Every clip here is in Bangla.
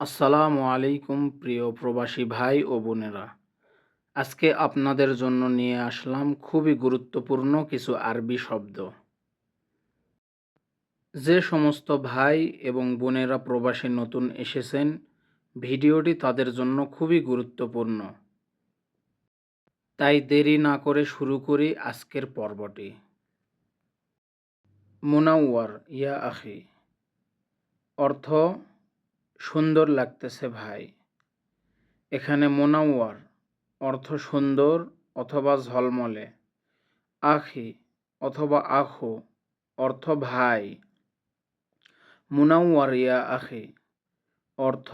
আসসালামু আলাইকুম প্রিয় প্রবাসী ভাই ও বোনেরা। আজকে আপনাদের জন্য নিয়ে আসলাম খুবই গুরুত্বপূর্ণ কিছু আরবি শব্দ। যে সমস্ত ভাই এবং বোনেরা প্রবাসে নতুন এসেছেন, ভিডিওটি তাদের জন্য খুবই গুরুত্বপূর্ণ। তাই দেরি না করে শুরু করি আজকের পর্বটি। মুনাওয়ার ইয়া আখি, অর্থ সুন্দর লাগতেছে ভাই। এখানে মুনাওয়ার অর্থ সুন্দর অথবা ঝলমলে, আখি অথবা আখু অর্থ ভাই, মুনাওয়ার ইয়া আখি অর্থ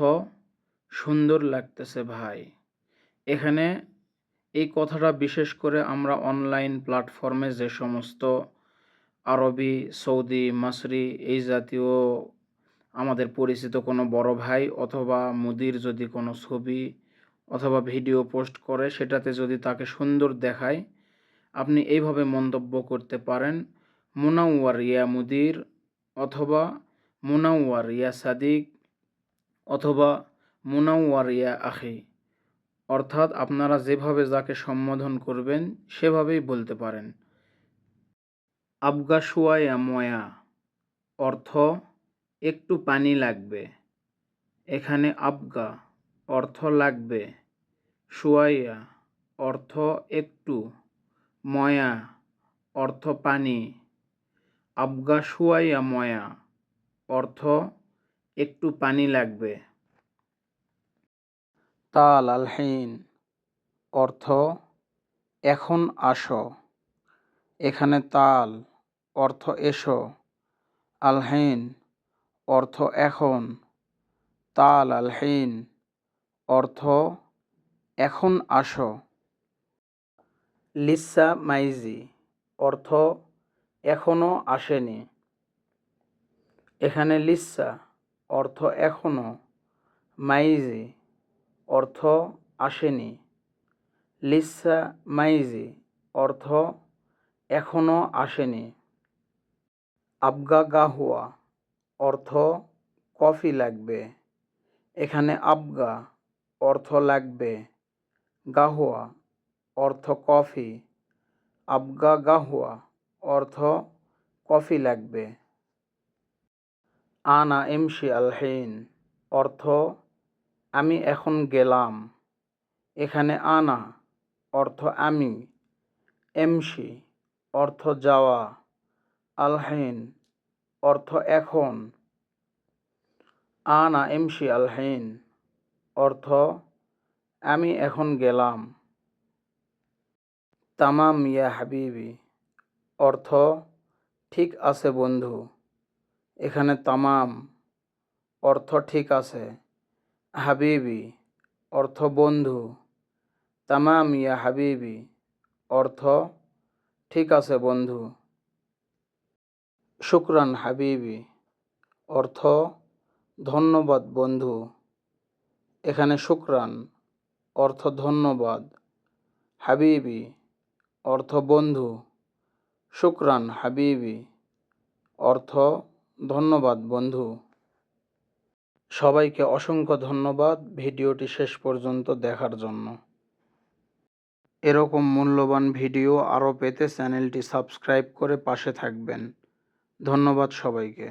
সুন্দর লাগতেছে ভাই। এখানে এই কথাটা বিশেষ করে আমরা অনলাইন প্ল্যাটফর্মে যে সমস্ত আরবি, সৌদি, মাসরি এই জাতীয় আমাদের পরিচিত কোনো বড় ভাই অথবা মুদির যদি কোনো ছবি অথবা ভিডিও পোস্ট করে, সেটাতে যদি তাকে সুন্দর দেখায়, আপনি এইভাবে মন্তব্য করতে পারেন, মুনাওয়ার ইয়া মুদির, অথবা মুনাওয়ার ইয়া সাদিক, অথবা মুনাওয়ার ইয়া আখি। অর্থাৎ আপনারা যেভাবে যাকে সম্বোধন করবেন সেভাবেই বলতে পারেন। আবগা শুয়ায়া ময়া, অর্থ একটু পানি লাগবে। এখানে আবগা অর্থ লাগবে, শুয়াইয়া অর্থ একটু, ময়া অর্থ পানি। আবগা শুয়াইয়া ময়া অর্থ একটু পানি লাগবে। তাল আলহিন, অর্থ এখন আসো। এখানে তাল অর্থ এসো, আলহিন অর্থ এখন, তাল আলহিন অর্থ এখন আসো। লিসা মাইজি, অর্থ এখনো আসেনি। এখানে লিসা অর্থ এখনো, মাইজি অর্থ আসেনি। লিসা মাইজি অর্থ এখনো আসেনি। আবগা গাহুয়া, অর্থ কফি লাগবে। এখানে আবগা অর্থ লাগবে, গাহুয়া অর্থ কফি। আবগা গাহুয়া অর্থ কফি লাগবে। আনা এমশি আলহিন, অর্থ আমি এখন গেলাম। এখানে আনা অর্থ আমি, এমশি অর্থ যাওয়া, আলহিন অর্থ এখন। আনা এমশি আলহিন অর্থ আমি এখন গেলাম। তামাম ইয়া হাবিবি, অর্থ ঠিক আছে বন্ধু। এখানে তামাম অর্থ ঠিক আছে, হাবিবি অর্থ বন্ধু। তামাম ইয়া হাবিবি অর্থ ঠিক আছে বন্ধু। শুকরান হাবিবি, অর্থ ধন্যবাদ বন্ধু। এখানে শুকরান অর্থ ধন্যবাদ, হাবিবি অর্থ বন্ধু। শুকরান হাবিবি অর্থ ধন্যবাদ বন্ধু। সবাইকে অসংখ্য ধন্যবাদ ভিডিওটি শেষ পর্যন্ত দেখার জন্য। এরকম মূল্যবান ভিডিও আরও পেতে চ্যানেলটি সাবস্ক্রাইব করে পাশে থাকবেন। ধন্যবাদ সবাইকে।